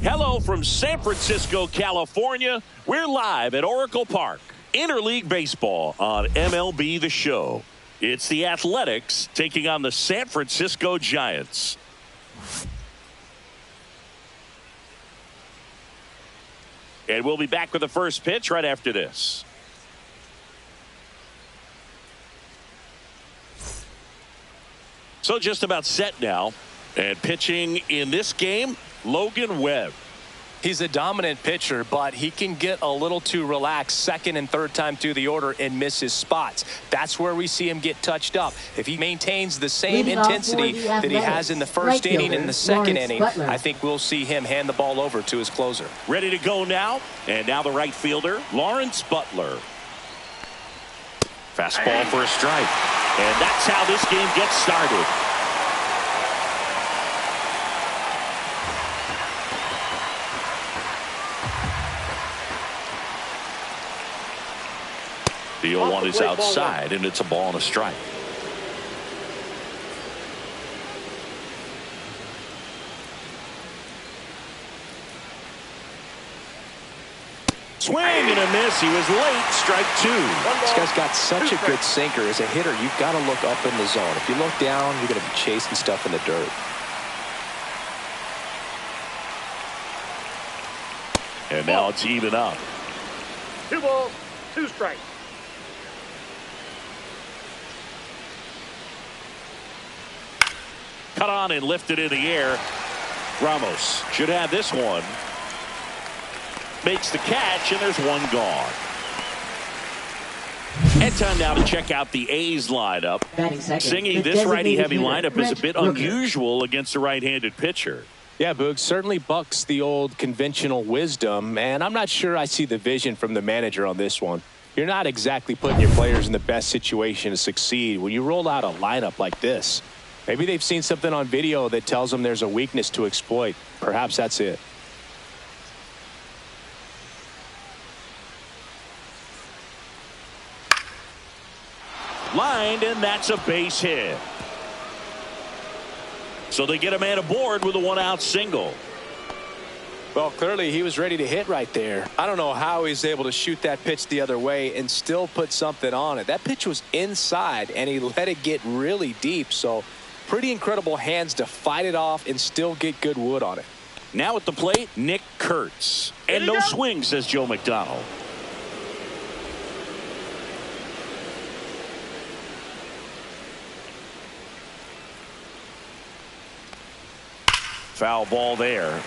Hello from San Francisco, California. We're live at Oracle Park. Interleague Baseball on MLB The Show. It's the Athletics taking on the San Francisco Giants. And we'll be back with the first pitch right after this. So just about set now. And pitching in this game, Logan Webb. He's a dominant pitcher, but he can get a little too relaxed second and third time through the order and miss his spots. That's where we see him get touched up. If he maintains the same intensity that he has in the first inning and the second inning, I think we'll see him hand the ball over to his closer. Ready to go now. And now the right fielder, Lawrence Butler. Fastball for a strike. And that's how this game gets started. The 0-1 is outside, and it's a ball and a strike. Swing and a miss. He was late. Strike two. This guy's got such a good sinker. As a hitter, you've got to look up in the zone. If you look down, you're going to be chasing stuff in the dirt. And now it's even up. 2 balls, 2 strikes. Cut on and lifted in the air. Ramos should have this one. Makes the catch, and there's one gone. And time now to check out the A's lineup. Singing, this righty-heavy lineup is a bit unusual against a right-handed pitcher. Yeah, Boog, certainly bucks the old conventional wisdom, and I'm not sure I see the vision from the manager on this one. You're not exactly putting your players in the best situation to succeed when you roll out a lineup like this. Maybe they've seen something on video that tells them there's a weakness to exploit. Perhaps that's it. Lined, and that's a base hit. So they get a man aboard with a 1-out single. Well, clearly he was ready to hit right there. I don't know how he's able to shoot that pitch the other way and still put something on it. That pitch was inside, and he let it get really deep. So pretty incredible hands to fight it off and still get good wood on it. Now at the plate, Nick Kurtz. And no swing, says Joe McDonald. Foul ball there.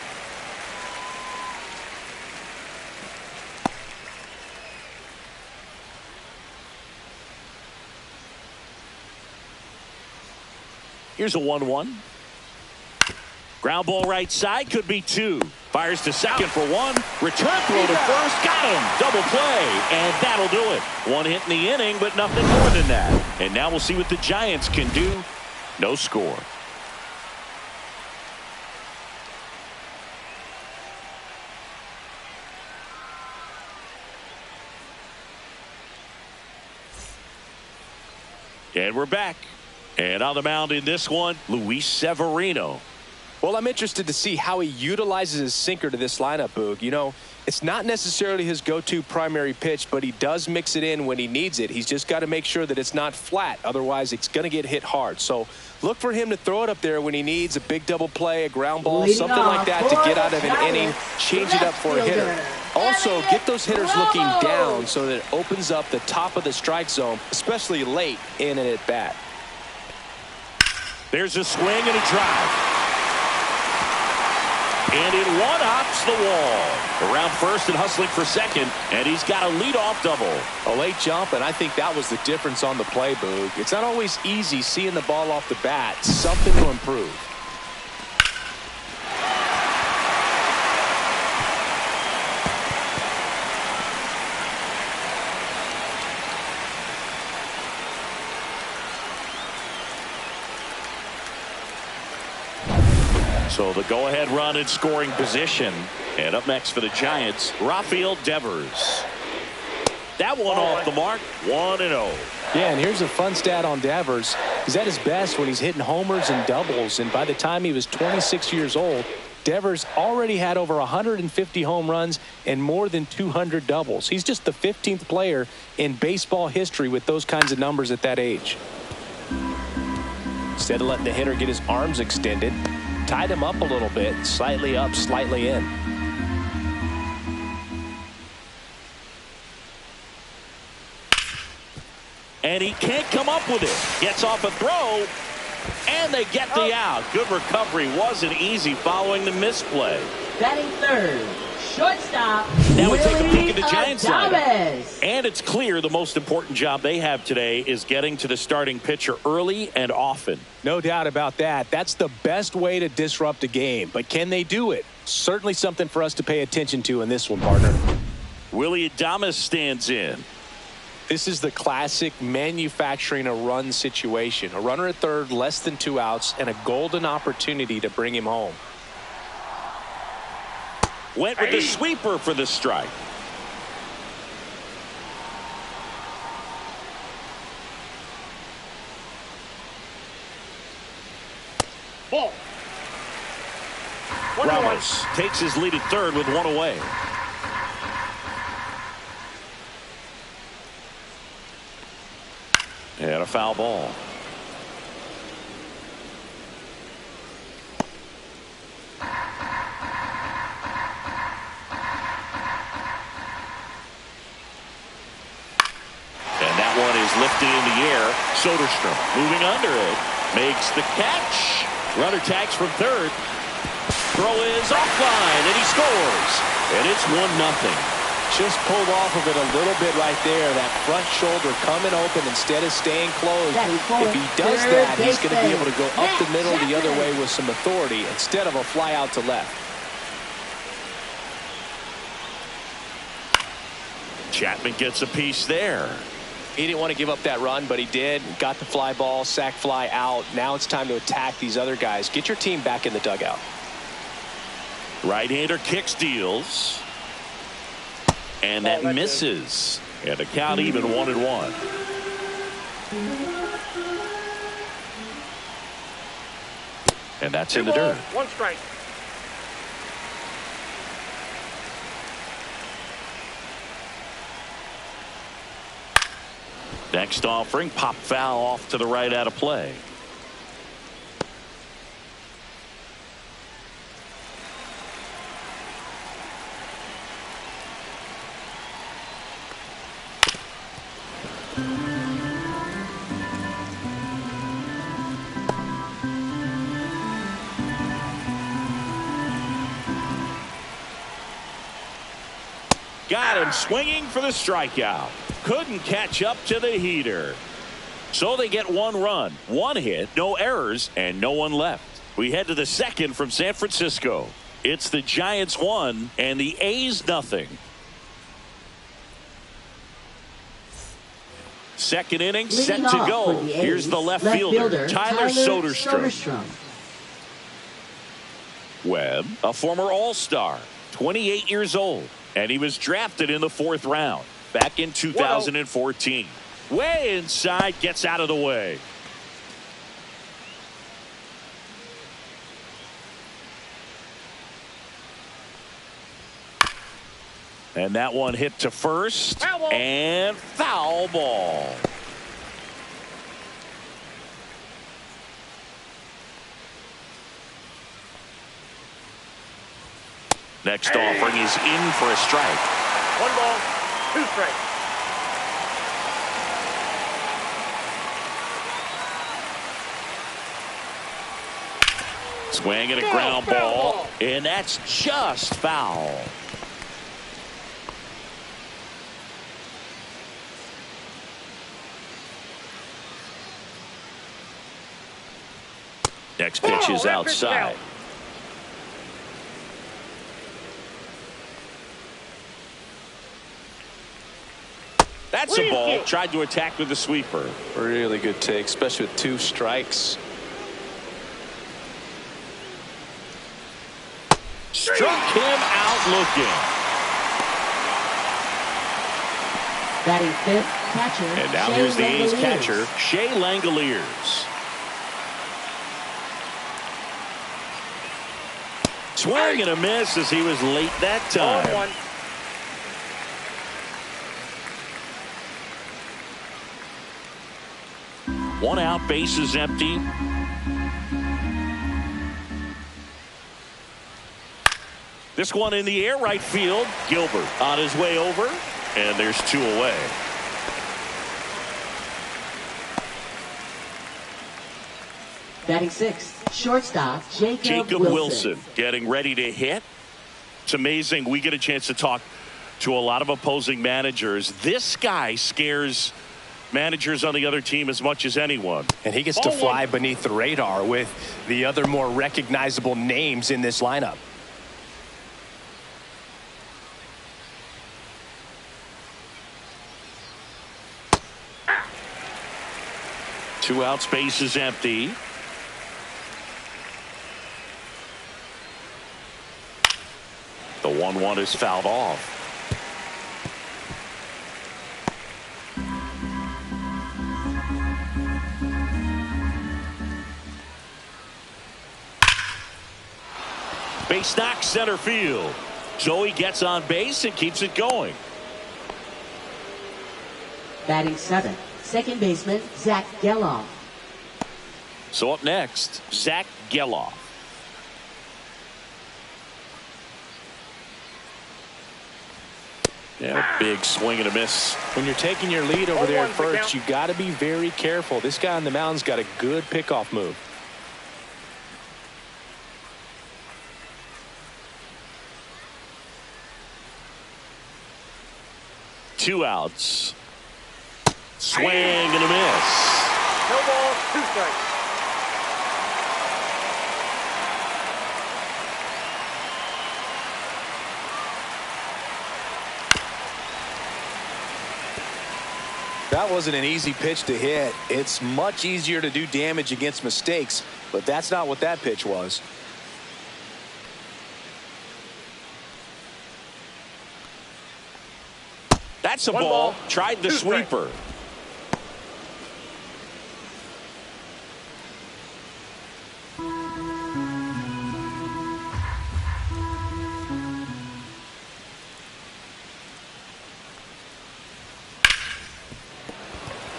Here's a 1-1. Ground ball right side, could be 2. Fires to second for 1. Return throw to first. Got him. Double play. And that'll do it. 1 hit in the inning, but nothing more than that. And now we'll see what the Giants can do. No score. And we're back. And on the mound in this one, Luis Severino. Well, I'm interested to see how he utilizes his sinker to this lineup, Boog. You know, it's not necessarily his go-to primary pitch, but he does mix it in when he needs it. He's just got to make sure that it's not flat. Otherwise, it's going to get hit hard. So look for him to throw it up there when he needs a big double play, a ground ball, something like that to get out of an inning, change it up for a hitter. Also, get those hitters looking down so that it opens up the top of the strike zone, especially late in an at-bat. There's a swing and a drive. And it one-hops the wall. Around first and hustling for second, and he's got a leadoff double. A late jump, and I think that was the difference on the play, Boog. It's not always easy seeing the ball off the bat. Something to improve. So the go-ahead run in scoring position. And up next for the Giants, Rafael Devers. That one off the mark, 1-0. Yeah, and here's a fun stat on Devers. He's at his best when he's hitting homers and doubles, and by the time he was 26 years old, Devers already had over 150 home runs and more than 200 doubles. He's just the 15th player in baseball history with those kinds of numbers at that age. Instead of letting the hitter get his arms extended, tied him up a little bit, slightly up, slightly in. And he can't come up with it. Gets off a throw, and they get the out. Good recovery. Wasn't easy following the misplay. Batting third, shortstop. Now we take a peek at the Giants lineup. Adames. And it's clear the most important job they have today is getting to the starting pitcher early and often. No doubt about that. That's the best way to disrupt a game. But can they do it? Certainly something for us to pay attention to in this one, partner. Willie Adames stands in. This is the classic manufacturing a run situation. A runner at third, less than 2 outs, and a golden opportunity to bring him home. Went with the sweeper for the strike. Ball. Ramos takes his lead at third with one away. And a foul ball. And that one is lifted in the air. Soderstrom moving under it. Makes the catch. Runner tags from third. Throw is offline, and he scores. And it's 1-0. Just pulled off of it a little bit right there. That front shoulder coming open instead of staying closed. If he does that, he's going to be able to go up the middle the other way with some authority instead of a fly out to left. Chapman gets a piece there. He didn't want to give up that run, but he did. Got the fly ball, sac fly out. Now it's time to attack these other guys. Get your team back in the dugout. Right-hander kicks, deals. And that misses. And the count even 1-1. And that's in the dirt. 1 strike. Next offering, pop foul off to the right out of play. Got him swinging for the strikeout. Couldn't catch up to the heater. So they get 1 run, 1 hit, no errors, and no one left. We head to the second from San Francisco. It's the Giants 1 and the A's 0. Second inning set to go. Here's the left fielder, Tyler Soderstrom. Webb, a former All-Star, 28 years old. And he was drafted in the 4th round back in 2014. Way inside, gets out of the way. And that one hit to first. And foul ball. Next offering is in for a strike. 1 ball, 2 strikes. Swing and a ground ball, and that's just foul. Next pitch is outside. That's a ball. Tried to attack with a sweeper. Really good take, especially with 2 strikes. Struck him out looking. Batting fifth, catcher. And now here's the A's catcher, Shea Langoliers. Swing and a miss as he was late that time. 0-1. One out, bases empty. This one in the air, right field. Gilbert on his way over, and there's two away. Batting sixth, shortstop, Jacob Wilson getting ready to hit. It's amazing. We get a chance to talk to a lot of opposing managers. This guy scares managers on the other team as much as anyone. And he gets to fly beneath the radar with the other more recognizable names in this lineup. Two out, space is empty. The 1-1 is fouled off. Base knock, center field. Joey gets on base and keeps it going. Batting seventh, second baseman, Zach Geloff. So up next, Zach Geloff. Yeah, big swing and a miss. When you're taking your lead over there at 0-1 first, you got to be very careful. This guy on the mound's got a good pickoff move. Two outs. Swing and a miss. No ball, 2 strikes. That wasn't an easy pitch to hit. It's much easier to do damage against mistakes, but that's not what that pitch was. That's a One ball. ball, Tried the 2 strikes. sweeper.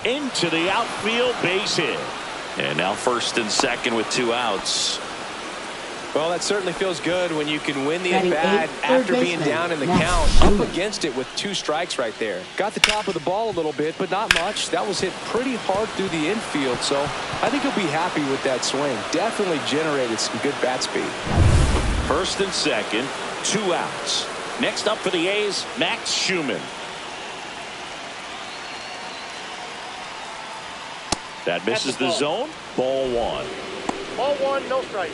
Into the outfield, base hit. And now first and second with 2 outs. Well, that certainly feels good when you can win the Batting at-bat eighth, after third being baseman, down in the Max count. Schumann. Up against it with 2 strikes right there. Got the top of the ball a little bit, but not much. That was hit pretty hard through the infield, so I think he'll be happy with that swing. Definitely generated some good bat speed. First and second, 2 outs. Next up for the A's, Max Schumann. That misses the zone. Ball 1. Ball 1, no strike.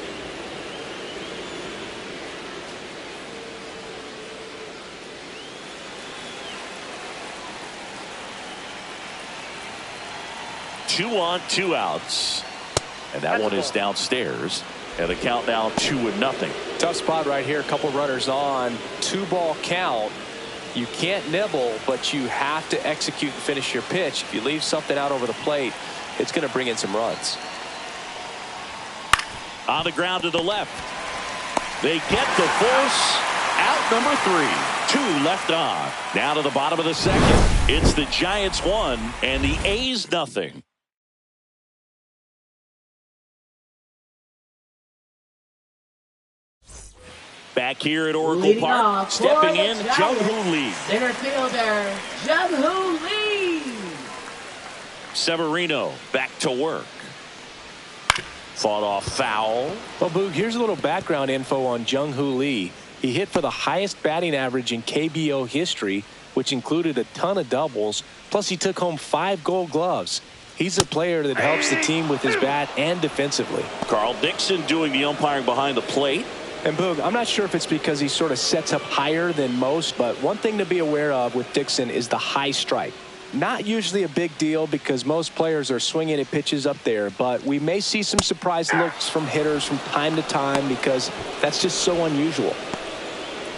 Two on, 2 outs. And that one is downstairs. And the count now 2-0. Tough spot right here. A couple runners on. 2-ball count. You can't nibble, but you have to execute and finish your pitch. If you leave something out over the plate, it's going to bring in some runs. On the ground to the left. They get the force. Out number 3. 2 left on. Now to the bottom of the second. It's the Giants 1 and the A's 0. Back here at Oracle Leading Park, off stepping for the in, Giants, Jung-Hoo Lee. Center fielder, Jung-Hoo Lee. Severino back to work. Fought off foul. Well, Boog, here's a little background info on Jung-Hoo Lee. He hit for the highest batting average in KBO history, which included a ton of doubles. Plus, he took home 5 Gold Gloves. He's a player that helps the team with his bat and defensively. Carl Dixon doing the umpiring behind the plate. And Boog, I'm not sure if it's because he sort of sets up higher than most, but one thing to be aware of with Dixon is the high strike. Not usually a big deal because most players are swinging at pitches up there, but we may see some surprise looks from hitters from time to time because that's just so unusual.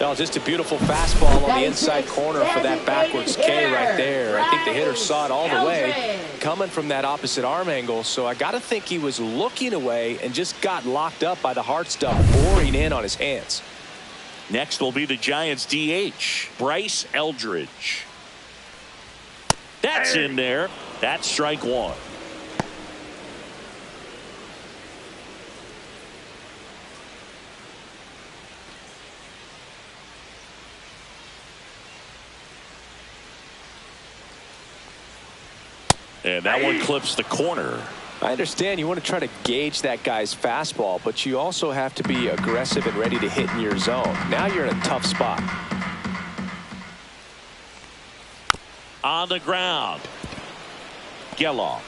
Well, just a beautiful fastball on the inside corner for that backwards K right there. I think The hitter saw it all the way coming from that opposite arm angle, so I got to think he was looking away and just got locked up by the hard stuff boring in on his hands. Next will be the Giants DH, Bryce Eldridge. That's in there. That's strike one. And that one clips the corner. I understand you want to try to gauge that guy's fastball, but you also have to be aggressive and ready to hit in your zone. Now you're in a tough spot. On the ground. Geloff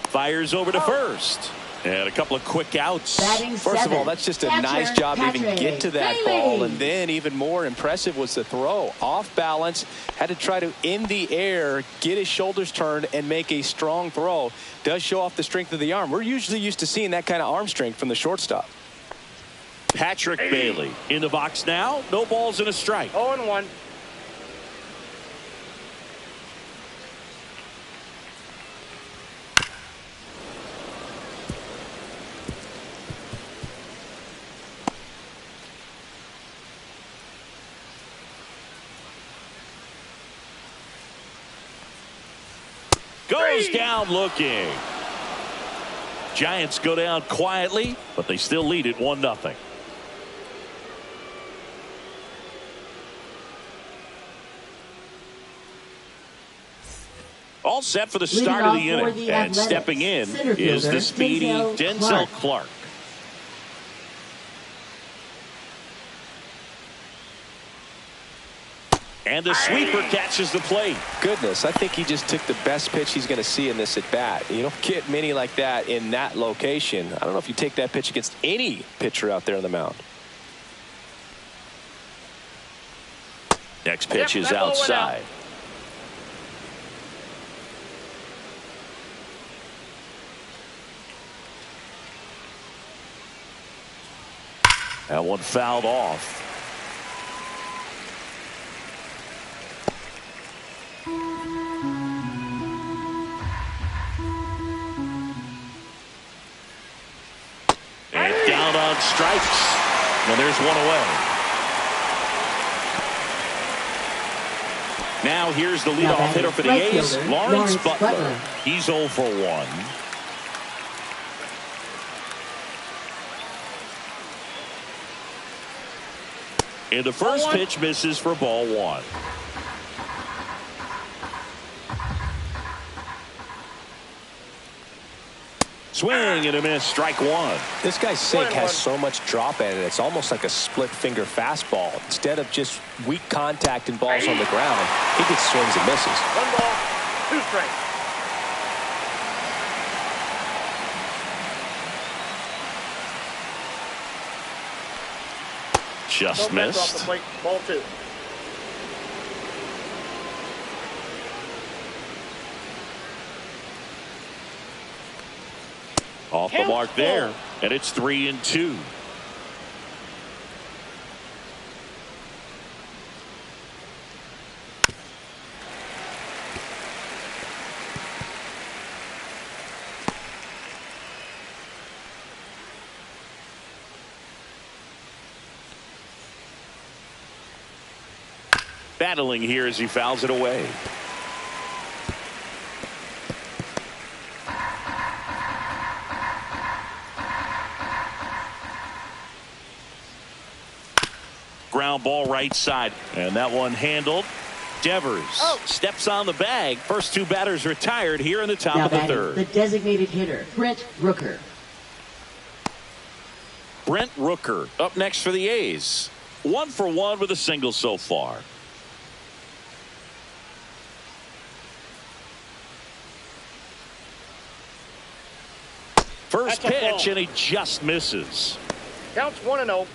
fires over to first. And a couple of quick outs. First of all, that's just a nice job to even get to that ball. And then even more impressive was the throw. Off balance, had to try to, in the air, get his shoulders turned and make a strong throw. Does show off the strength of the arm. We're usually used to seeing that kind of arm strength from the shortstop. Patrick Bailey in the box now. No balls and a strike. 0-1. Goes down looking. Giants go down quietly, but they still lead it 1-0. All set for the start of the inning. And stepping in is the speedy Denzel Clark. And the sweeper catches the plate. Goodness, I think he just took the best pitch he's going to see in this at bat. You don't get many like that in that location. I don't know if you take that pitch against any pitcher out there on the mound. Next pitch is outside. That one fouled off. And down on strikes. And there's one away. Now here's the leadoff hitter for the A's, Lawrence Butler. He's 0 for 1. And the first pitch misses for ball 1. Swing and a miss, strike 1. This guy's sink has so much drop in it. It's almost like a split finger fastball. Instead of just weak contact and balls on the ground, he gets swings and misses. 1 ball, 2 strikes. Just missed. Off the plate, ball 2. Off the mark there, and it's 3-2. Battling here as he fouls it away. Ground ball right side, and that one handled. Devers steps on the bag. First 2 batters retired here in the top of the third. The designated hitter, Brent Rooker. Brent Rooker up next for the A's. 1 for 1 with a single so far. First pitch, and he just misses. Counts 1-0.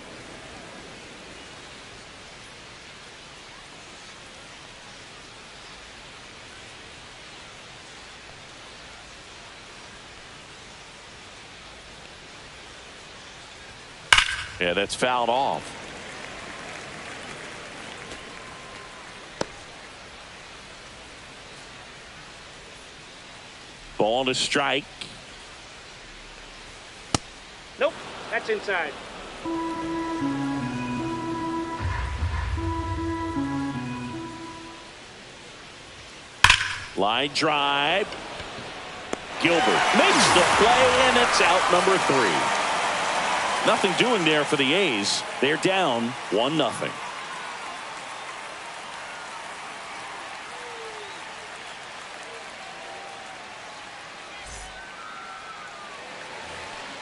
Yeah, that's fouled off. Ball to strike. Nope, that's inside. Line drive. Gilbert makes the play, and it's out number 3. Nothing doing there for the A's. They're down 1-0.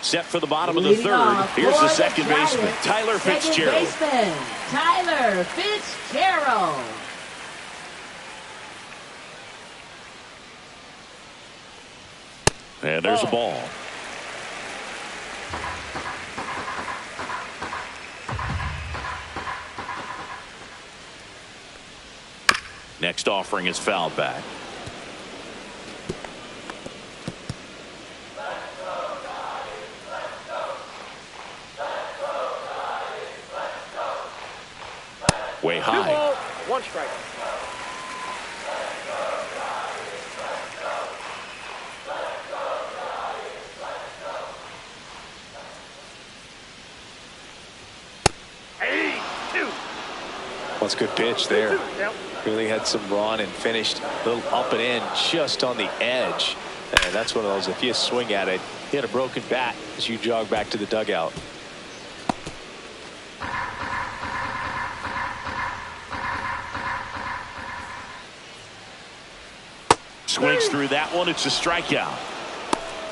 Set for the bottom of the third. Here's the second baseman, Tyler Fitzgerald. Second baseman, Tyler Fitzgerald. And there's a ball. Next offering is fouled back. Way 2 high. balls, 1 strike. That's a good pitch there. Yep. Really had some run and finished a little up and in just on the edge. And that's one of those, if you swing at it, hit a broken bat as you jog back to the dugout. Swings through that one. It's a strikeout.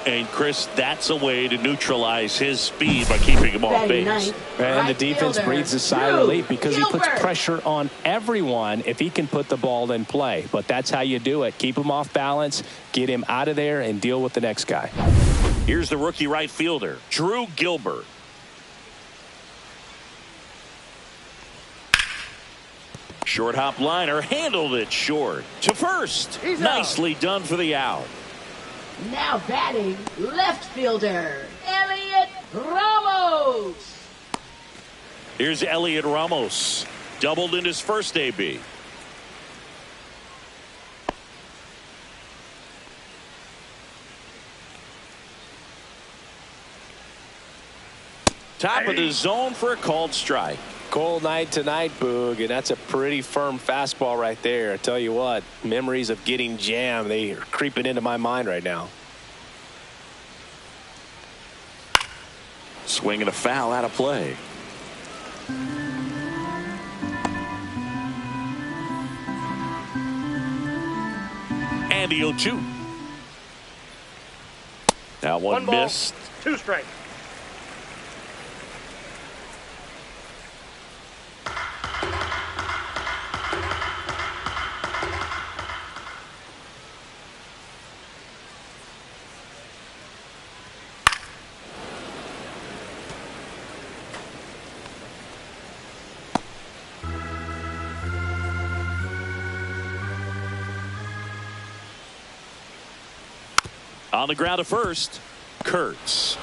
And Chris, that's a way to neutralize his speed by keeping him off base. And the defense breathes a sigh of relief because he puts pressure on everyone if he can put the ball in play. But that's how you do it. Keep him off balance, get him out of there, and deal with the next guy. Here's the rookie right fielder, Drew Gilbert. Short hop liner, handled it short to first. He's Nicely done for the out. Now batting, left fielder, Elliot Ramos. Here's Elliot Ramos. Doubled in his first AB. Top of the zone for a called strike. Cold night tonight, Boog, and that's a pretty firm fastball right there. I tell you what, memories of getting jammed, they are creeping into my mind right now. Swing and a foul out of play. And the 0-2. That one ball, missed. 2 strikes. On the ground to first, Kurtz.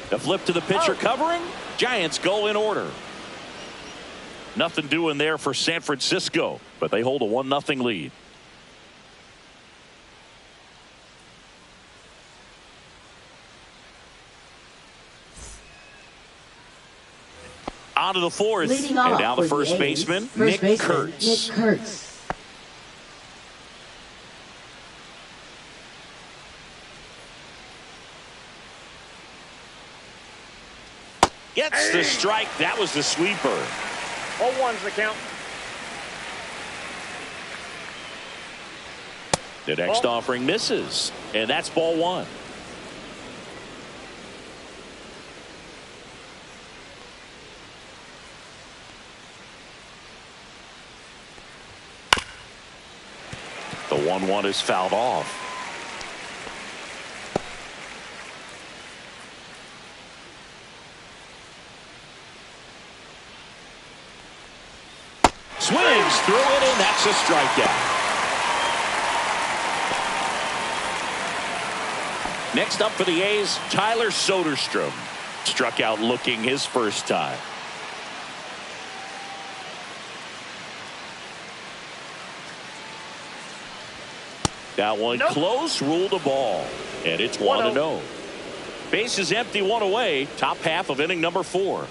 The flip to the pitcher covering. Giants go in order. Nothing doing there for San Francisco, but they hold a 1-0 lead. On to the fourth, and now the first baseman, Nick Kurtz. Nick Kurtz. Gets the strike. That was the sweeper. 0-1's the count. The next offering misses, and that's ball 1. The 1-1 is fouled off. Swings through it, and that's a strikeout. Next up for the A's, Tyler Soderstrom. Struck out looking his first time. That one close, ruled a ball. And it's 1-0. Base is empty, one away. Top half of inning number 4.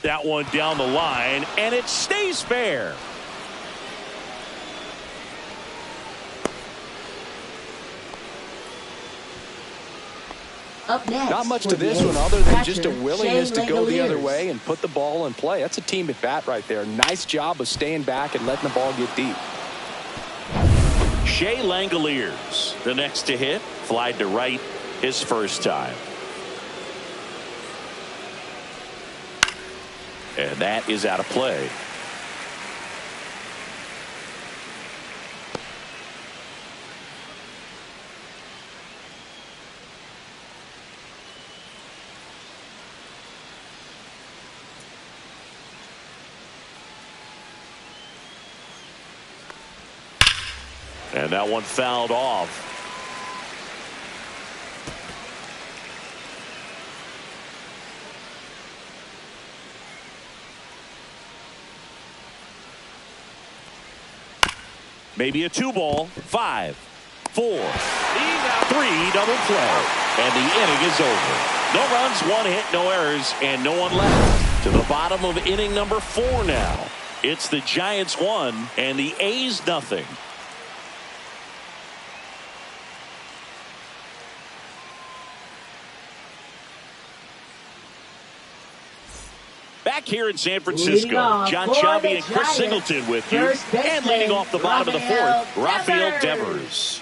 That one down the line, and it stays fair. Up next, not much to this one other than just a willingness to go the other way and put the ball in play. That's a team at bat right there. Nice job of staying back and letting the ball get deep. Shea Langoliers, the next to hit, flied to right his first time. And that is out of play. And that one fouled off. Maybe a 2-ball. 5, 4, 3 double play. And the inning is over. No runs, 1 hit, no errors, and no one left. To the bottom of inning number 4 now. It's the Giants 1 and the A's nothing. Back here in San Francisco, John Chavi and Chris Singleton with you. And leading off the bottom of the 4th, Rafael Devers.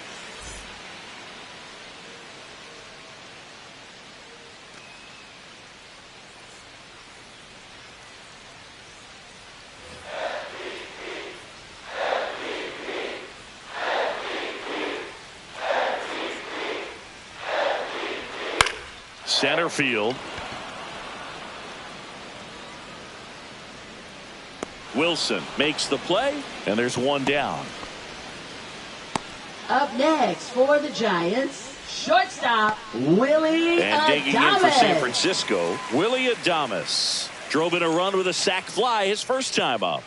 Center field. Wilson makes the play, and there's one down. Up next for the Giants, shortstop Willie Adames. And digging in for San Francisco, Willie Adames. Drove in a run with a sac fly his first time up.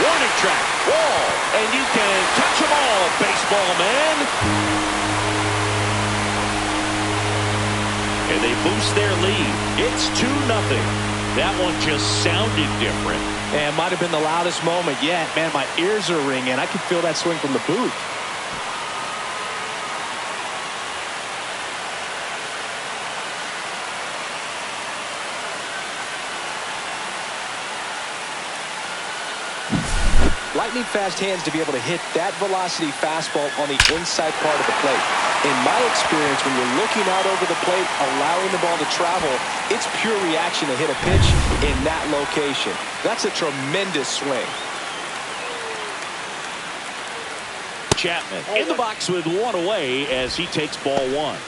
Warning track, wall, and you can touch them all, baseball man. And they boost their lead. It's 2-0. That one just sounded different. And might have been the loudest moment yet. Man, my ears are ringing. I can feel that swing from the booth. Lightning fast hands to be able to hit that velocity fastball on the inside part of the plate. In my experience, when you're looking out over the plate, allowing the ball to travel, it's pure reaction to hit a pitch in that location. That's a tremendous swing. Chapman in the box with one away as he takes ball 1.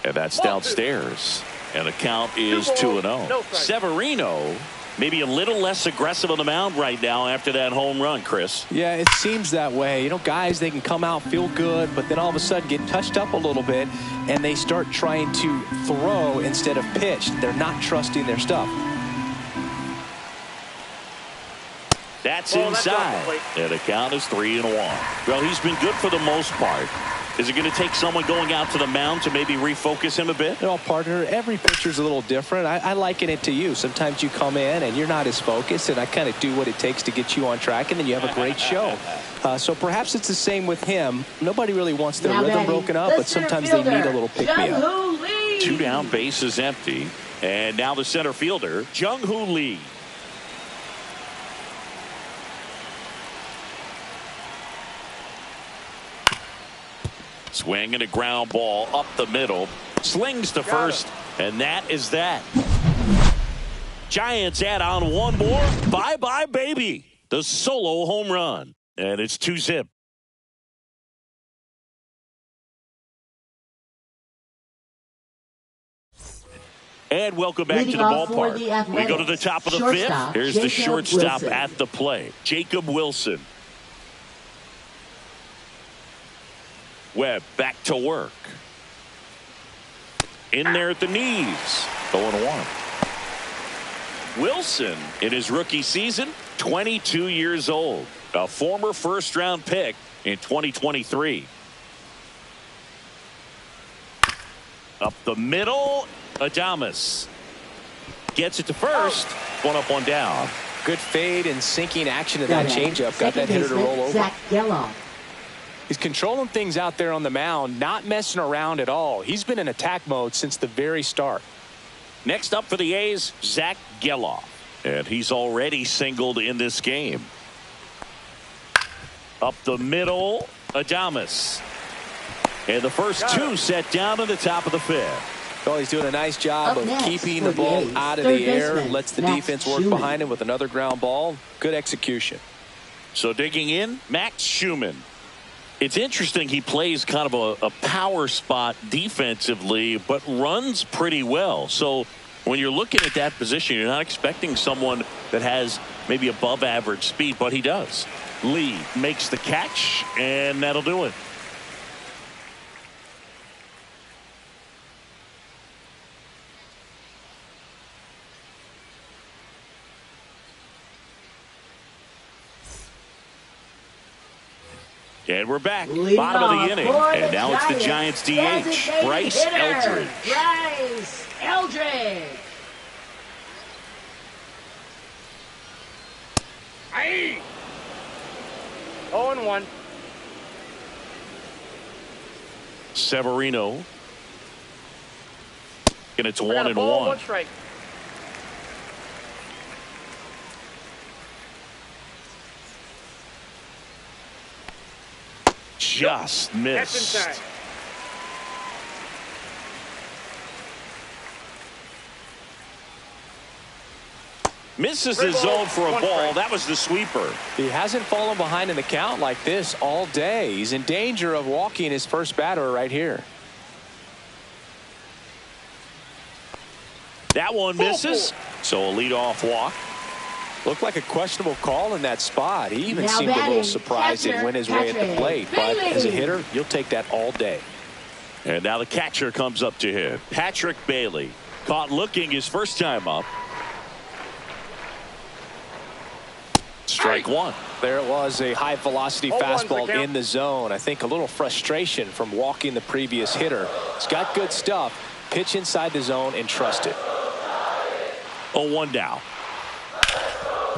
And that's downstairs. And the count is 2-0. Severino maybe a little less aggressive on the mound right now after that home run, Chris. Yeah, it seems that way. You know, guys, they can come out, feel good, but then all of a sudden get touched up a little bit, and they start trying to throw instead of pitch. They're not trusting their stuff. That's inside. And the count is 3-1. Well, he's been good for the most part. Is it going to take someone going out to the mound to maybe refocus him a bit? Well, partner, every pitcher's a little different. I liken it to you. Sometimes you come in and you're not as focused, and I kind of do what it takes to get you on track, and then you have a great show. So perhaps it's the same with him. Nobody really wants their rhythm broken up, but sometimes they need a little pick-me-up. 2 down, base is empty. And now the center fielder, Jung-Hoo Lee. Swing and a ground ball up the middle. Slings to first, and that is that. Giants add on one more. Bye-bye, baby. the solo home run. And it's 2-zip. And welcome back to the ballpark. We go to the top of the fifth. Here's the shortstop at the plate, Jacob Wilson. Webb back to work. In there at the knees. 0-1. Wilson, in his rookie season, 22 years old. A former first-round pick in 2023. Up the middle, Adames gets it to first. One up, one down. Good fade and sinking action of that changeup. Got that hitter to roll over. Zach Geloff. He's controlling things out there on the mound, not messing around at all. He's been in attack mode since the very start. Next up for the A's, Zach Geloff. And he's already singled in this game. Up the middle, Adames. And the first two set down to the top of the fifth. Well, he's doing a nice job of keeping the ball out of the air. Lets the defense work behind him with another ground ball. Good execution. So digging in, Max Schumann. It's interesting he plays kind of a power spot defensively, but runs pretty well. So when you're looking at that position, you're not expecting someone that has maybe above average speed, but he does. Lee makes the catch, and that'll do it. And we're back. Bottom of the inning. And now it's the Giants DH, Bryce Eldridge. Bryce Eldridge. Aye. 0-1. Severino. And it's 1-1. 1 strike. Just missed. That's inside. Misses his zone for a ball. That was the sweeper. He hasn't fallen behind in the count like this all day. He's in danger of walking his first batter right here. That one misses. So a leadoff walk. Looked like a questionable call in that spot. He even seemed a little surprised it went his way at the plate. But as a hitter, you'll take that all day. And now the catcher comes up to him. Patrick Bailey. Caught looking his first time up. Strike one. There it was, a high velocity fastball in the zone. I think a little frustration from walking the previous hitter. He's got good stuff. Pitch inside the zone and trust it. 0-1 down.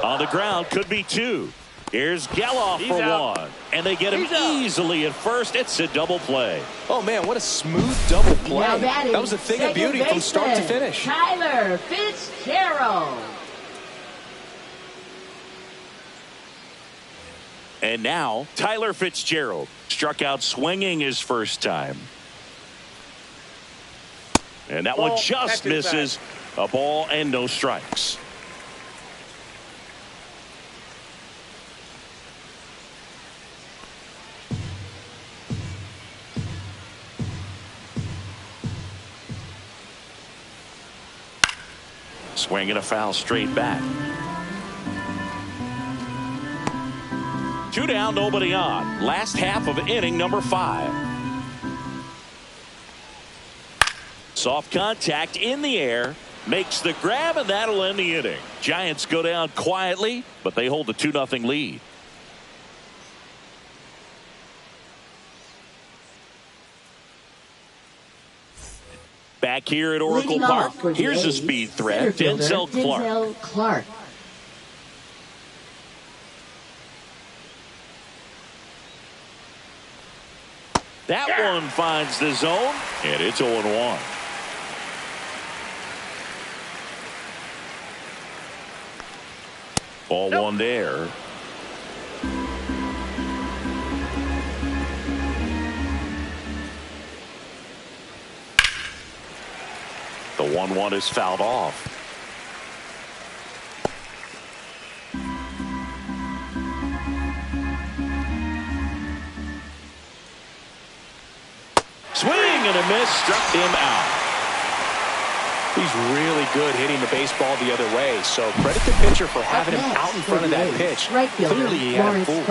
On the ground, could be two. Here's Geloff for one. And they get him easily at first. It's a double play. Oh, man, what a smooth double play. That was a thing of beauty from start to finish. Tyler Fitzgerald. And now, Tyler Fitzgerald struck out swinging his first time. And that one just misses. A ball and no strikes. Swinging a foul straight back. 2 down, nobody on. Last half of inning number 5. Soft contact in the air. Makes the grab, and that'll end the inning. Giants go down quietly, but they hold a 2-0 lead. Back here at Oracle Park, here's a speed threat, Denzel Clark. That one finds the zone, and it's 0-1. Ball one there. The 1-1 is fouled off. Swing and a miss. Struck him out. He's really good hitting the baseball the other way. So credit the pitcher for having him out in front of that pitch. Clearly he had him fooled.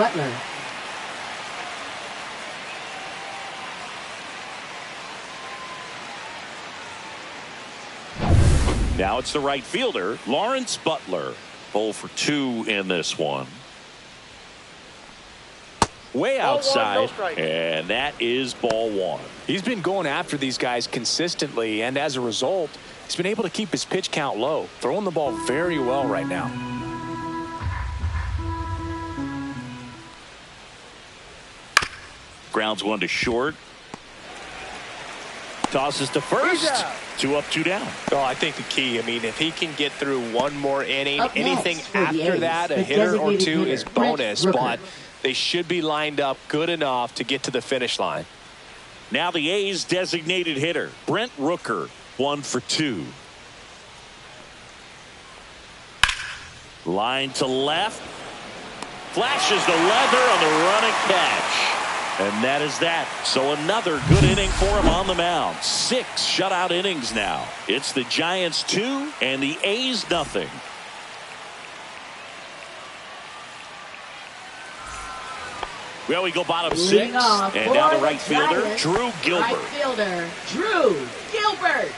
Now it's the right fielder, Lawrence Butler. 0 for 2 in this one. Way outside, and that is ball 1. He's been going after these guys consistently, and as a result, he's been able to keep his pitch count low, throwing the ball very well right now. Grounds one to short. Tosses to first. 2 up, 2 down. Oh, I think the key, if he can get through one more inning, anything after that, a hitter or two is bonus, but they should be lined up good enough to get to the finish line. Now the A's designated hitter, Brent Rooker, 1 for 2. Line to left. Flashes the leather on the running catch. And that is that. So another good inning for him on the mound. 6 shutout innings now. It's the Giants 2 and the A's nothing. Well, we go bottom 6. And now the right fielder, Drew Gilbert. Right fielder, Drew Gilbert.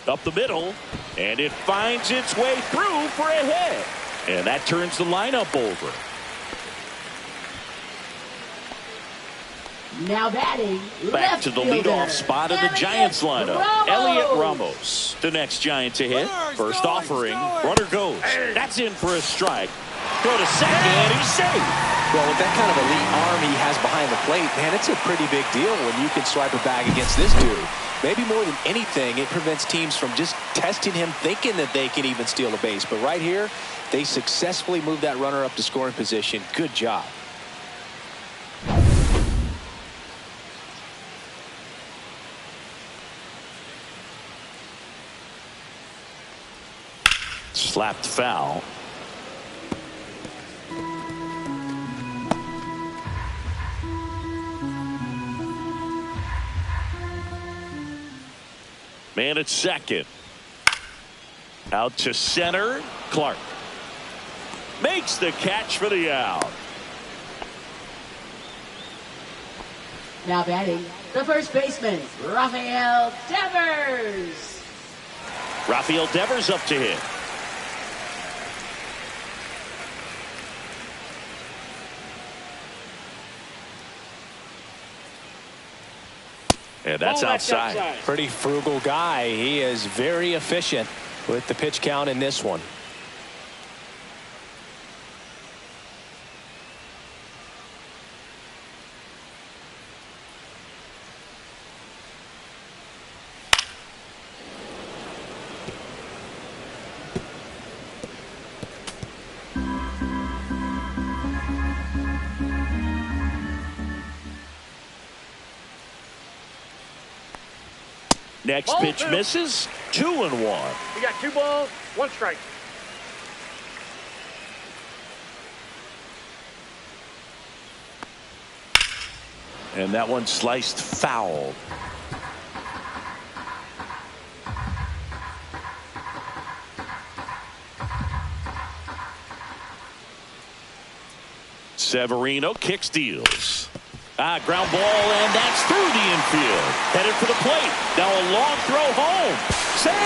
Up the middle. And it finds its way through for a hit. And that turns the lineup over. Now batting. Back to the leadoff spot of the Giants lineup. Elliot Ramos, the next Giant to hit. First offering. Runner goes. That's in for a strike. Throw to second, and he's safe. Well, with that kind of elite arm he has behind the plate, man, it's a pretty big deal when you can swipe a bag against this dude. Maybe more than anything, it prevents teams from just testing him, thinking that they can even steal a base. But right here, they successfully moved that runner up to scoring position. Good job. Slapped foul. Man at second. Out to center. Clark makes the catch for the out. Now batting, the first baseman, Rafael Devers. Rafael Devers up to hit. And that's outside. Pretty frugal guy. He is very efficient with the pitch count in this one. Next pitch misses. 2-1. We got 2 balls, 1 strike. And that one sliced foul. Severino kick steals. Ground ball, and that's through the infield. Headed for the plate. Now a long throw home. Save!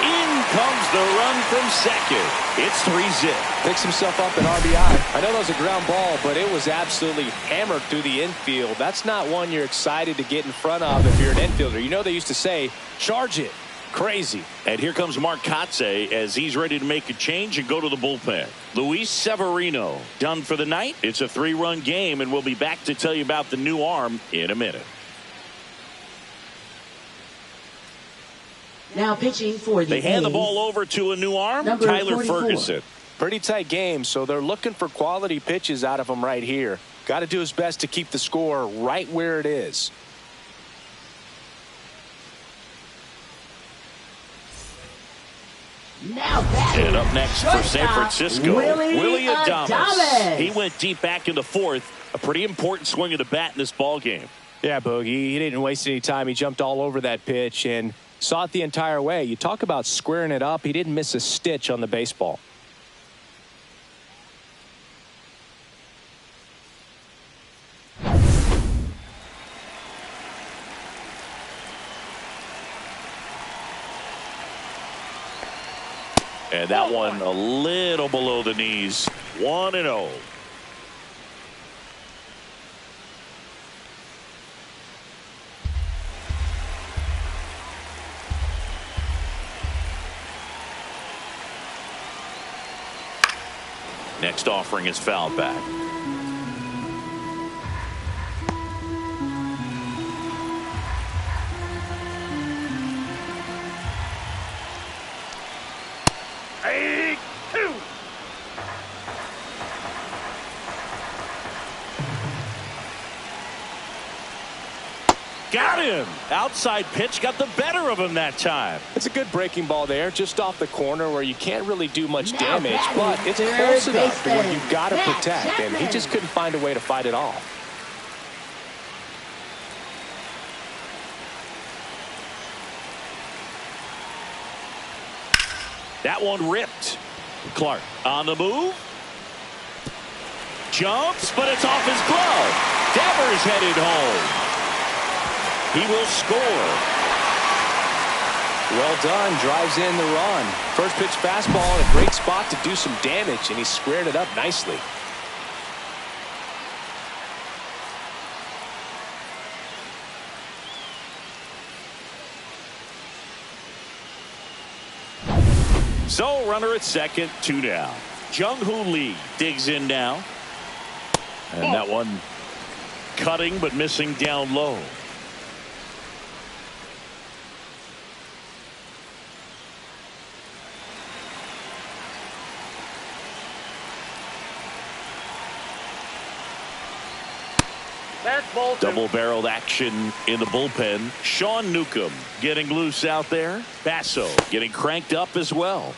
In comes the run from second. It's 3-zip. Picks himself up an RBI. I know that was a ground ball, but it was absolutely hammered through the infield. That's not one you're excited to get in front of if you're an infielder. You know they used to say, charge it. Crazy. And here comes Mark Kotze as he's ready to make a change and go to the bullpen. Luis Severino done for the night. It's a 3-run game, and we'll be back to tell you about the new arm in a minute. Now pitching for the They hand the A's, ball over to a new arm, number Tyler 44. Ferguson. Pretty tight game, so they're looking for quality pitches out of him right here. Got to do his best to keep the score right where it is. Now batting. And up next for San Shortstop, Francisco, Willie Adames. Adames. He went deep back in the fourth. A pretty important swing of the bat in this ball game. Yeah, Boogie, he didn't waste any time. He jumped all over that pitch and saw it the entire way. You talk about squaring it up. He didn't miss a stitch on the baseball. And that one a little below the knees. 1-0. Next offering is fouled back. Got him. Outside pitch got the better of him that time. It's a good breaking ball there, just off the corner where you can't really do much damage, batting, but it's third close enough to where baseman, you've got to Matt protect, and he Chapman. just couldn't find a way to fight it off. That one ripped. Clark on the move. Jumps, but it's off his glove. Devers headed home. He will score. Well done, drives in the run. First pitch fastball in a great spot to do some damage, and he squared it up nicely. So runner at second, 2 down. Jung-Hoo Lee digs in now. And that one cutting but missing down low. That's ball 2. Double-barreled action in the bullpen. Sean Newcomb getting loose out there. Basso getting cranked up as well.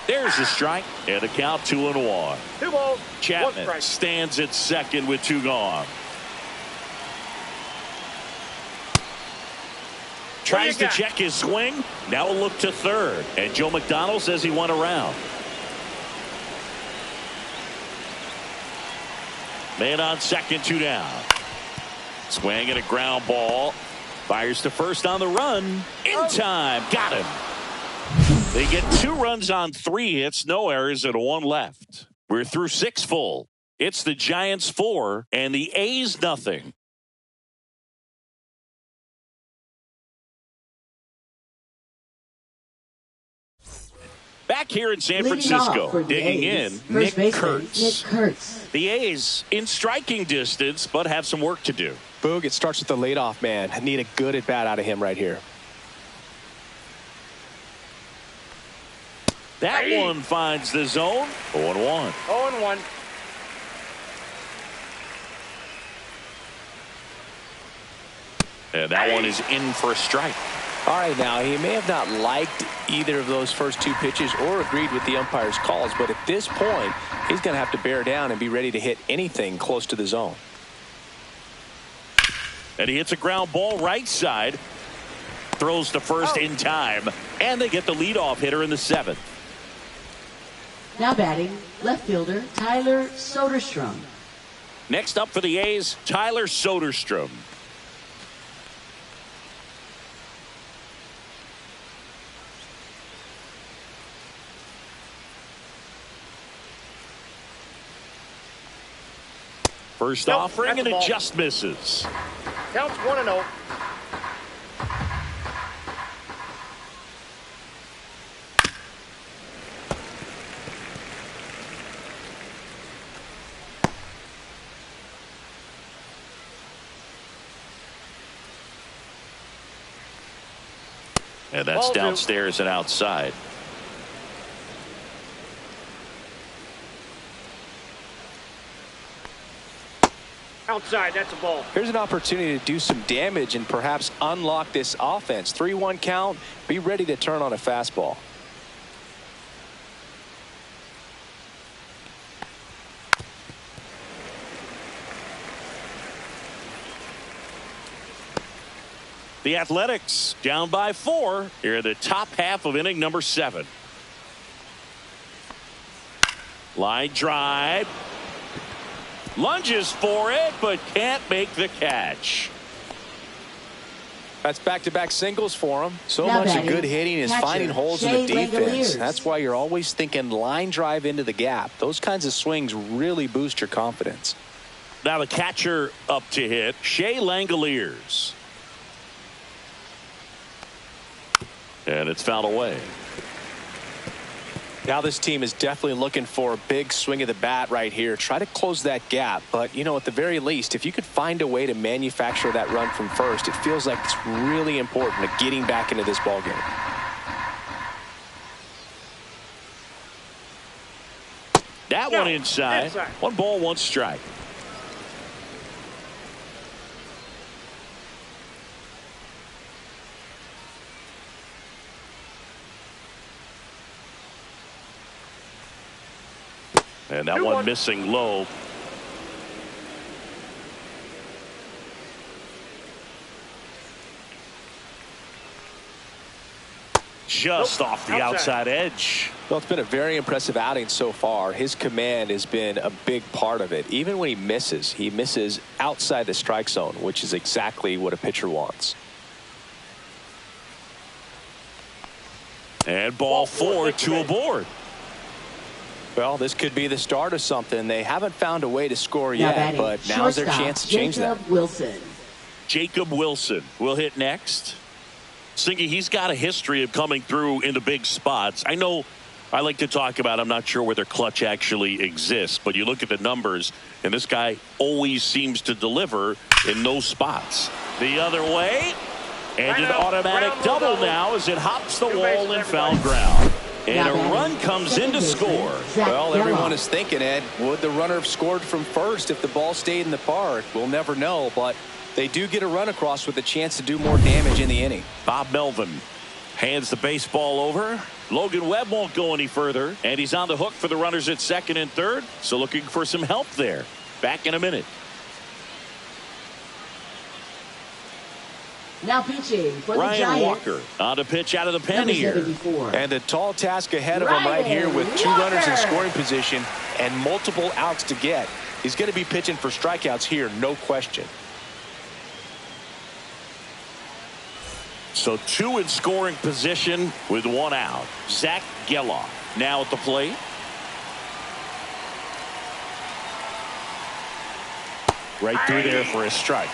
There's a strike and a count 2-1. 2 balls, 1 Chapman strike. stands at second with 2 gone. Tries to got? check his swing. Now a look to third. And Joe McDonald says he went around. Man on second, 2 down. Swing and a ground ball. Fires to first on the run. In time. Got him. They get 2 runs on 3 hits. No errors and 1 left. We're through 6 full. It's the Giants 4 and the A's nothing. Back here in San Leading Francisco, off for the digging A's, in, first Nick baseman, Kurtz. Nick Kurtz. The A's in striking distance, but have some work to do. Boog, it starts with the leadoff man. I need a good at-bat out of him right here. That one finds the zone. 0-1. 0-1. And that one is in for a strike. All right, now, he may have not liked either of those first 2 pitches or agreed with the umpire's calls, but at this point, he's going to have to bear down and be ready to hit anything close to the zone. And he hits a ground ball right side. Throws to first in time. And they get the leadoff hitter in the 7th. Now batting, left fielder Tyler Soderstrom. Next up for the A's, Tyler Soderstrom. First Nope, offering, that's and a it ball. just misses. Counts 1-0. And that's Ball 2. downstairs and outside. Outside, that's a ball. Here's an opportunity to do some damage and perhaps unlock this offense. 3-1 count. Be ready to turn on a fastball. The Athletics down by 4 here in the top half of inning number 7. Line drive. Lunges for it, but can't make the catch. That's back-to-back singles for him. So Now much of batting, good hitting is catcher, finding holes in the Shea defense. Langoliers. That's why you're always thinking line drive into the gap. Those kinds of swings really boost your confidence. Now the catcher up to hit, Shea Langoliers. And it's fouled away. Now this team is definitely looking for a big swing of the bat right here. Try to close that gap. But, you know, at the very least, if you could find a way to manufacture that run from first, it feels like it's really important to getting back into this ballgame. That one inside. 1 ball, 1 strike. And that one missing low. Just off the outside edge. Well, it's been a very impressive outing so far. His command has been a big part of it. Even when he misses outside the strike zone, which is exactly what a pitcher wants. And ball 4, 2 aboard. Well, this could be the start of something. They haven't found a way to score yet, but now's their chance to change that. Jacob Wilson will hit next. Singy, he's got a history of coming through into big spots. I know I like to talk about, I'm not sure whether clutch actually exists, but you look at the numbers, and this guy always seems to deliver in those spots. The other way, and an automatic double now as it hops the wall and foul ground. And a run comes in to score. Well, everyone is thinking, Ed, would the runner have scored from first if the ball stayed in the park? We'll never know, but they do get a run across with a chance to do more damage in the inning. Bob Melvin hands the baseball over. Logan Webb won't go any further, and he's on the hook for the runners at second and third, so looking for some help there. Back in a minute. Now pitching for the Ryan Giants. Walker on to pitch out of the pen here. 74. And a tall task ahead of him right here with 2 runners in scoring position and multiple outs to get. He's going to be pitching for strikeouts here, no question. So 2 in scoring position with 1 out. Zach Geloff now at the plate. Right through there for a strike.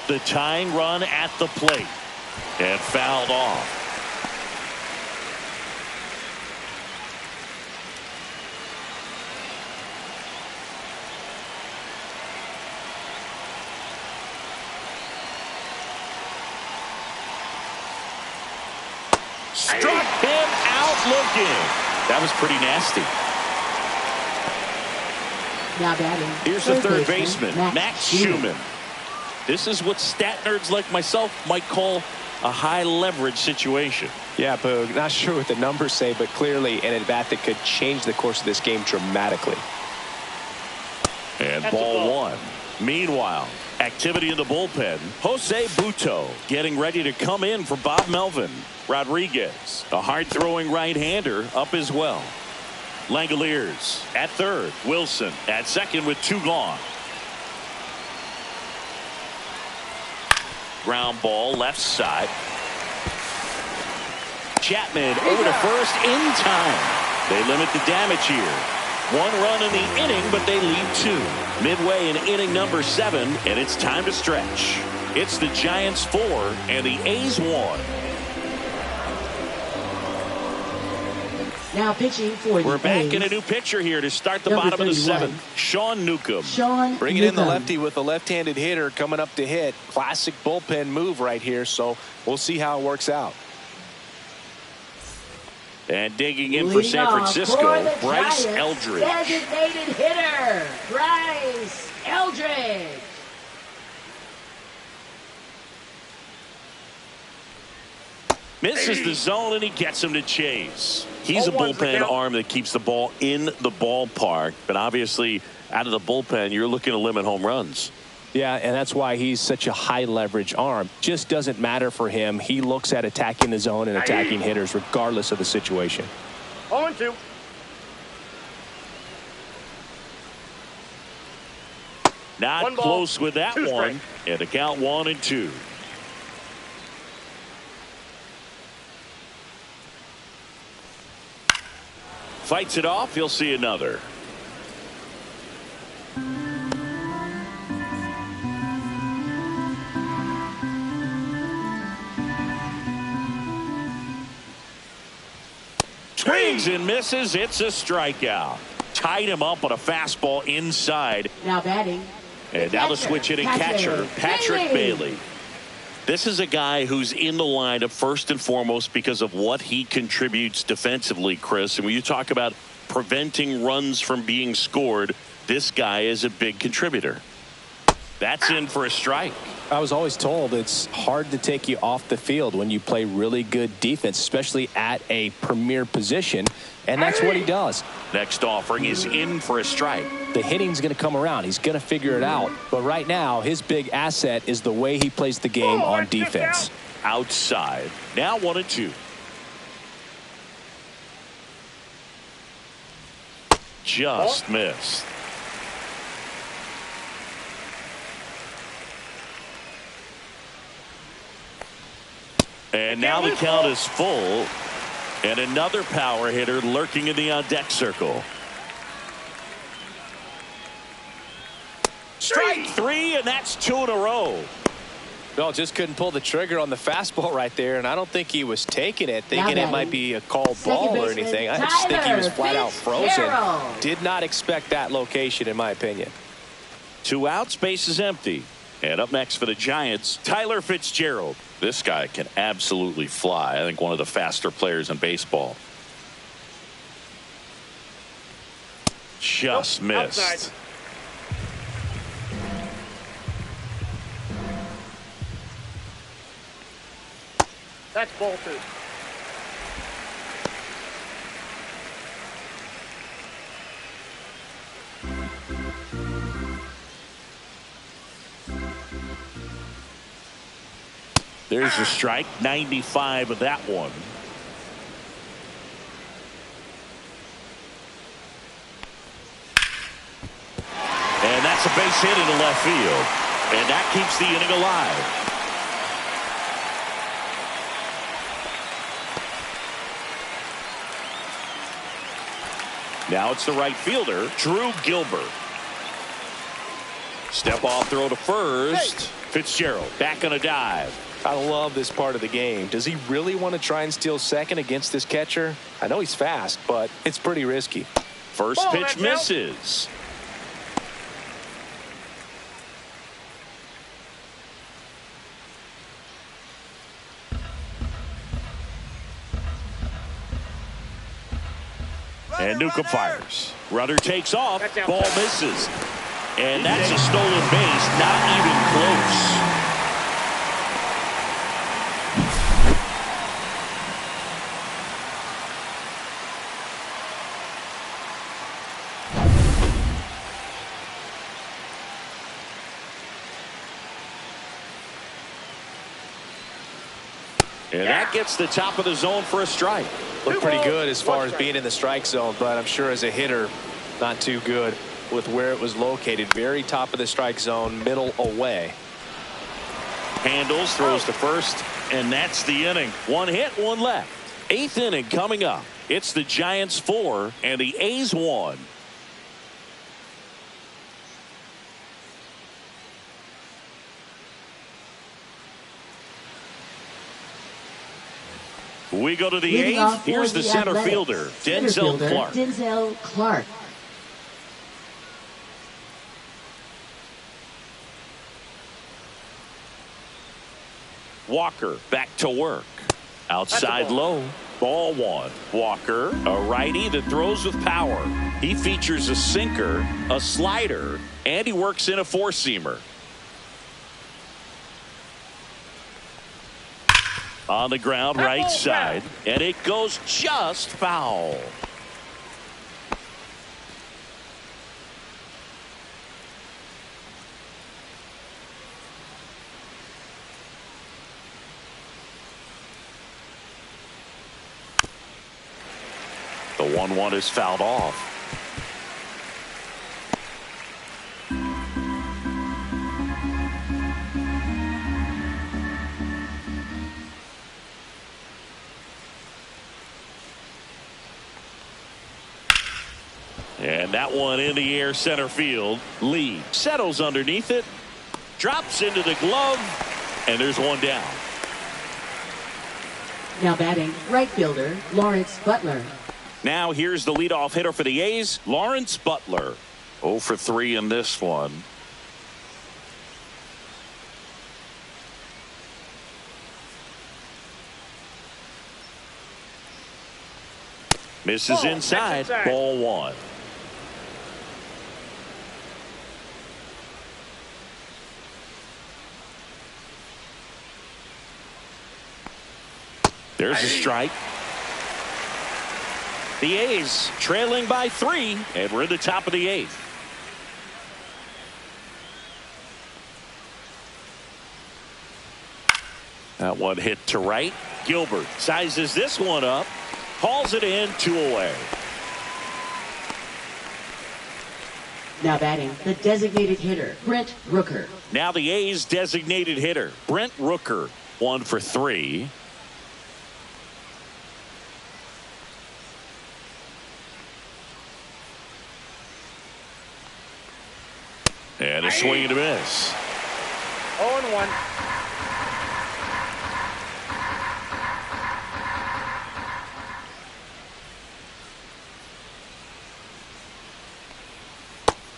The tying run at the plate and fouled off. Struck him out looking. That was pretty nasty. Now batting. Here's the third baseman, Max Schumann. This is what stat nerds like myself might call a high leverage situation. Yeah, Boog, not sure what the numbers say, but clearly an at-bat that could change the course of this game dramatically. And ball 1. Meanwhile, activity in the bullpen. Jose Butto getting ready to come in for Bob Melvin. Rodriguez, a hard-throwing right-hander, up as well. Langoliers at third. Wilson at second with 2 gone. Ground ball left side. Chapman over to first in time. They limit the damage here. 1 run in the inning, but they leave 2. Midway in inning number 7, and it's time to stretch. It's the Giants 4 and the A's 1. Now pitching for the We're back A's. in a new pitcher here to start the Number bottom of the 31. seventh. Sean Newcomb. Sean Bringing in the Newcomb. lefty with a left-handed hitter coming up to hit. Classic bullpen move right here, so we'll see how it works out. And digging in for Leading San off Francisco, for the Bryce Giants, Eldridge. Designated hitter, Bryce Eldridge. Misses the zone, and he gets him to chase. He's a 0-1's the bullpen count. arm that keeps the ball in the ballpark. But obviously, out of the bullpen, you're looking to limit home runs. Yeah, and that's why he's such a high leverage arm. Just doesn't matter for him. He looks at attacking the zone and attacking hitters regardless of the situation. 0-2. Not One ball, close with that 2 one. strikes. And the count 1-2. Fights it off. He'll see another. Swings and misses. It's a strikeout. Tied him up on a fastball inside. Now batting. And now the switch hitting catcher, Patrick Bailey. This is a guy who's in the lineup first and foremost because of what he contributes defensively, Chris. And when you talk about preventing runs from being scored, this guy is a big contributor. That's in for a strike. I was always told it's hard to take you off the field when you play really good defense, especially at a premier position, and that's what he does. Next offering is in for a strike. The hitting's going to come around. He's going to figure it out. But right now, his big asset is the way he plays the game on defense. Outside. Now 1-2. Just missed. And now the count is full. And another power hitter lurking in the on-deck circle. Strike 3, and that's 2 in a row. No, just couldn't pull the trigger on the fastball right there, and I don't think he was taking it, thinking it might be a called ball or anything. I just think he was flat out frozen. Did not expect that location, in my opinion. 2 outs, base is empty. And up next for the Giants, Tyler Fitzgerald. This guy can absolutely fly. I think one of the faster players in baseball. Just missed. Outside. That's ball 2. There's a strike, 95 of that one. And that's a base hit into left field. And that keeps the inning alive. Now it's the right fielder, Drew Gilbert. Step off throw to first. Fitzgerald back on a dive. I love this part of the game. Does he really want to try and steal second against this catcher? I know he's fast, but it's pretty risky. First Ball, pitch that's out. misses. And Newcomb fires. Runner takes off. That's out. Ball misses. And that's a stolen base. Not even close. And that gets the top of the zone for a strike. Looked pretty good as far as being in the strike zone, but I'm sure as a hitter, not too good with where it was located. Very top of the strike zone, middle away. Handles, throws to first, and that's the inning. 1 hit, 1 left. 8th inning coming up. It's the Giants 4 and the A's 1. We go to the Leading off eighth. for Here's the center Athletics. fielder, Center Denzel fielder, Clark. Denzel Clark. Walker back to work. Outside low. Ball one. Walker, a righty that throws with power. He features a sinker, a slider, and he works in a four-seamer. On the ground, right side, and it goes just foul. The 1-1 is fouled off. And that one in the air center field. Lee settles underneath it, drops into the glove, and there's one down. Now batting, right fielder, Lawrence Butler. Now here's the leadoff hitter for the A's, Lawrence Butler. 0 for 3 in this one. Misses inside. Ball one. There's a strike. The A's trailing by 3, and we're in the top of the 8th. That one hit to right. Gilbert sizes this one up, hauls it in, 2 away. Now batting, the designated hitter, Brent Rooker. Now the A's designated hitter, Brent Rooker, 1 for 3. And a swing and a miss. 0-1.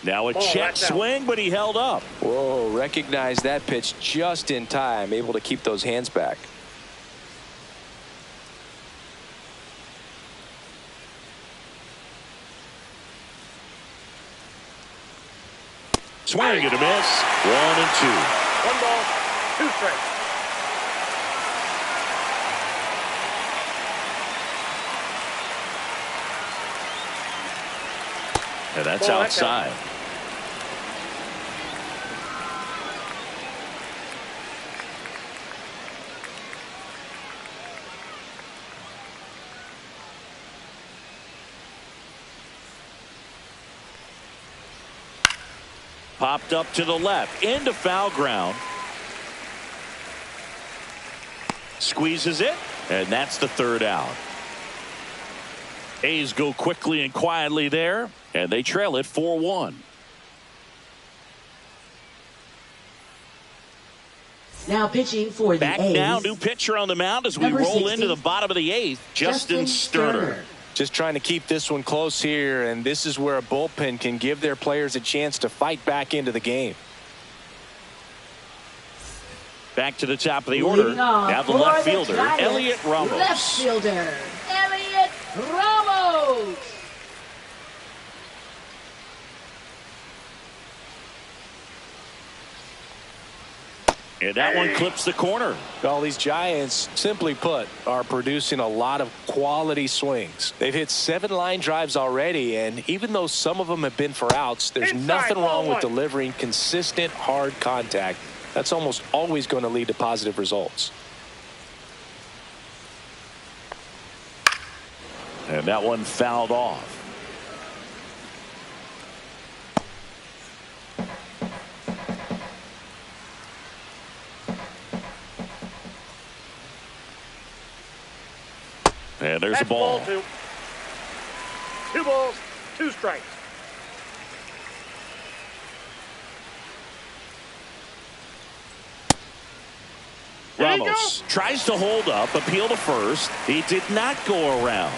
Now a check swing, but he held up. Whoa, recognized that pitch just in time, able to keep those hands back. Swing and a miss. 1 and 2. 1 ball, 2 strikes. And that's outside. Popped up to the left, into foul ground. Squeezes it, and that's the 3rd out. A's go quickly and quietly there, and they trail it 4-1. Now pitching for the Back A's. now, new pitcher on the mound as we Number roll 60, into the bottom of the 8th, Justin Sterner. Just trying to keep this one close here, and this is where a bullpen can give their players a chance to fight back into the game. Back to the top of the order. Now the left fielder, Elliot Ramos. Left fielder, Elliot Ramos. And that one clips the corner. All these Giants, simply put, are producing a lot of quality swings. They've hit 7 line drives already, and even though some of them have been for outs, there's nothing wrong with delivering consistent, hard contact. That's almost always going to lead to positive results. And that one fouled off. And there's a ball. 2. 2 balls, 2 strikes. Ramos tries to hold up, appeal to first. He did not go around.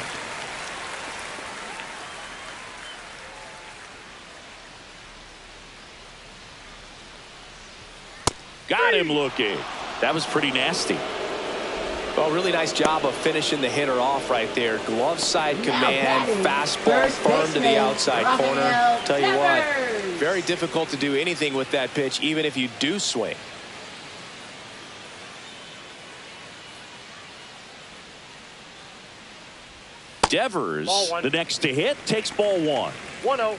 Got him looking. That was pretty nasty. Well, really nice job of finishing the hitter off right there. Glove side command, fastball firm to the outside corner. Tell you what, very difficult to do anything with that pitch, even if you do swing. Devers, the next to hit, takes ball one. 1-0.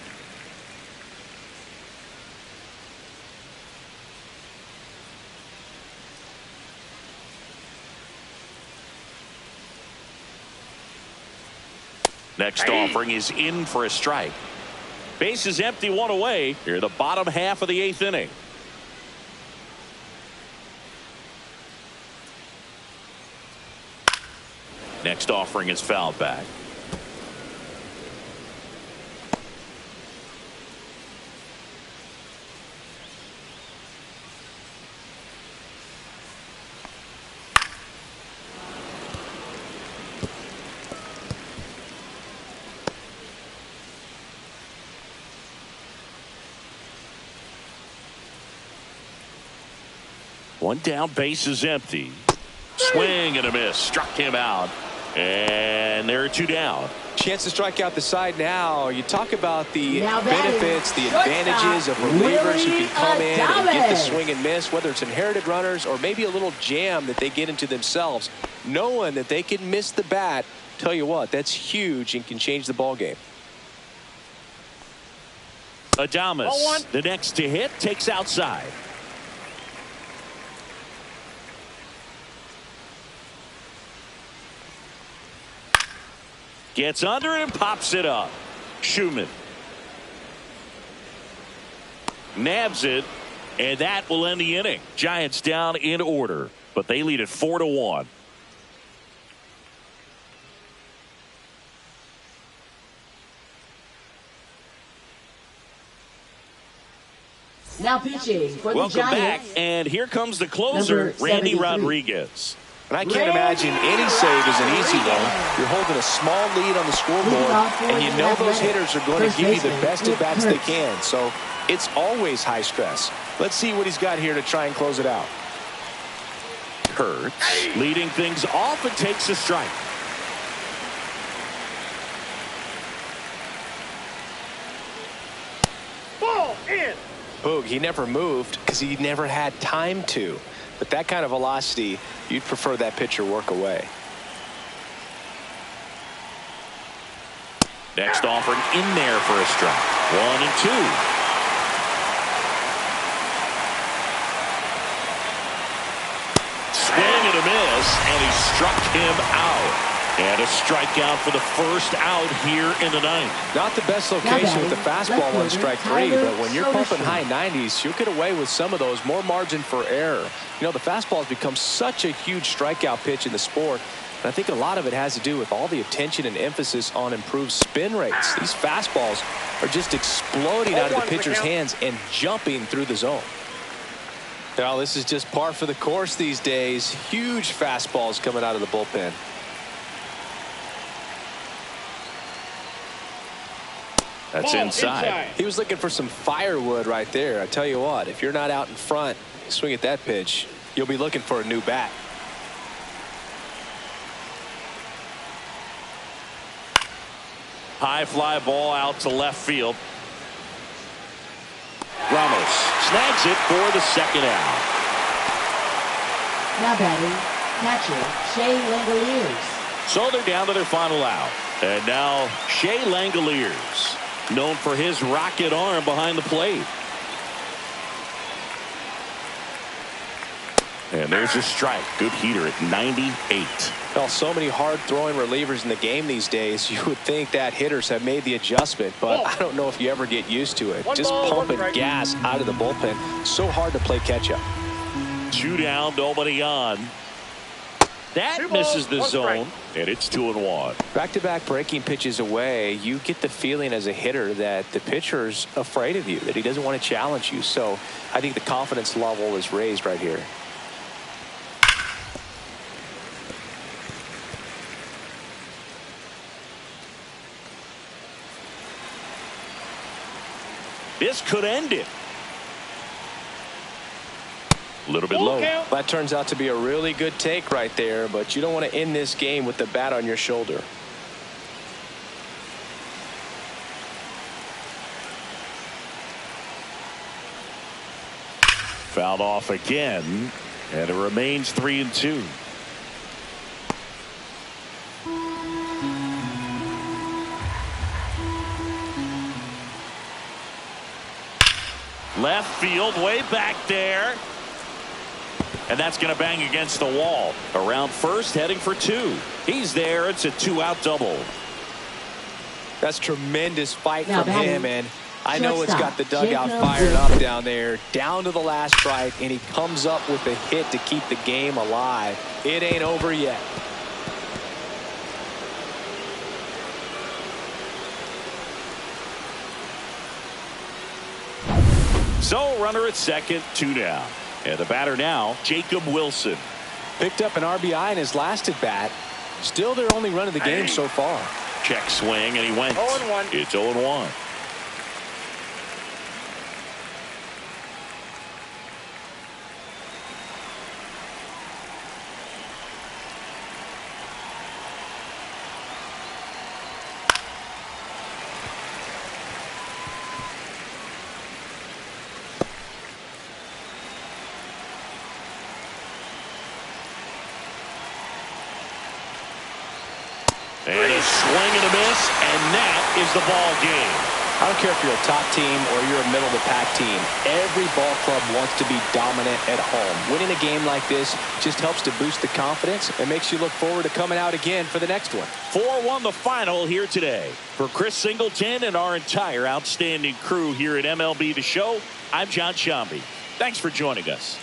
Next offering is in for a strike. Base is empty, one away. Here, the bottom half of the 8th inning. Next offering is fouled back. One down, base is empty. Swing and a miss. Struck him out. And there are two down. Chance to strike out the side now. You talk about the benefits, the advantages of relievers who can come in and get the swing and miss, whether it's inherited runners or maybe a little jam that they get into themselves. Knowing that they can miss the bat, tell you what, that's huge and can change the ball game. Adames, the next to hit, takes outside. Gets under it and pops it up. Schumann nabs it, and that will end the inning. Giants down in order, but they lead it 4-1. Now pitching for the Welcome back, Giants. and here comes the closer, Randy 73. Rodriguez. And I can't imagine any save is an easy one. You're holding a small lead on the scoreboard, and you know those hitters are going to give you the best at-bats they can. So it's always high stress. Let's see what he's got here to try and close it out. Kurtz leading things off and takes a strike. Ball in. Boog, he never moved because he never had time to. But that kind of velocity, you'd prefer that pitcher work away. Next offering in there for a strike. 1-2. Swing and a miss, and he struck him out. And a strikeout for the first out here in the ninth. Not the best location with the fastball on strike three, but when you're pumping high 90s, you'll get away with some of those. More margin for error. You know, the fastball has become such a huge strikeout pitch in the sport. And I think a lot of it has to do with all the attention and emphasis on improved spin rates. These fastballs are just exploding out of the pitcher's hands and jumping through the zone. Now, this is just par for the course these days. Huge fastballs coming out of the bullpen. That's inside. He was looking for some firewood right there. I tell you what, if you're not out in front, swing at that pitch, you'll be looking for a new bat. High fly ball out to left field. Ramos snags it for the second out. Now batting, catcher Shea Langoliers. So they're down to their final out. And now Shea Langoliers, known for his rocket arm behind the plate. And there's a strike. Good heater at 98. Well, so many hard-throwing relievers in the game these days, you would think that hitters have made the adjustment, but I don't know if you ever get used to it. Just pumping gas out of the bullpen. So hard to play catch-up. 2 down, nobody on. That misses the zone, and it's 2-1. Back-to-back breaking pitches away, you get the feeling as a hitter that the pitcher's afraid of you, that he doesn't want to challenge you. So I think the confidence level is raised right here. This could end it. A little bit low. That turns out to be a really good take right there, but you don't want to end this game with the bat on your shoulder. Fouled off again, and it remains 3-2. Left field, way back there. And that's going to bang against the wall. Around first, heading for 2. He's there. It's a 2-out double. That's tremendous fight Now from him, and I know it's got the dugout Jacob fired up down there, down to the last strike, and he comes up with a hit to keep the game alive. It ain't over yet. So runner at second, 2 down. And the batter now, Jacob Wilson. Picked up an RBI in his last at bat. Still their only run of the game so far. Check swing, and he went. 0-1. It's 0-1. And a swing and a miss, and that is the ball game. I don't care if you're a top team or you're a middle-of-the-pack team. Every ball club wants to be dominant at home. Winning a game like this just helps to boost the confidence and makes you look forward to coming out again for the next one. 4-1 the final here today. For Chris Singleton and our entire outstanding crew here at MLB The Show, I'm John Shambi. Thanks for joining us.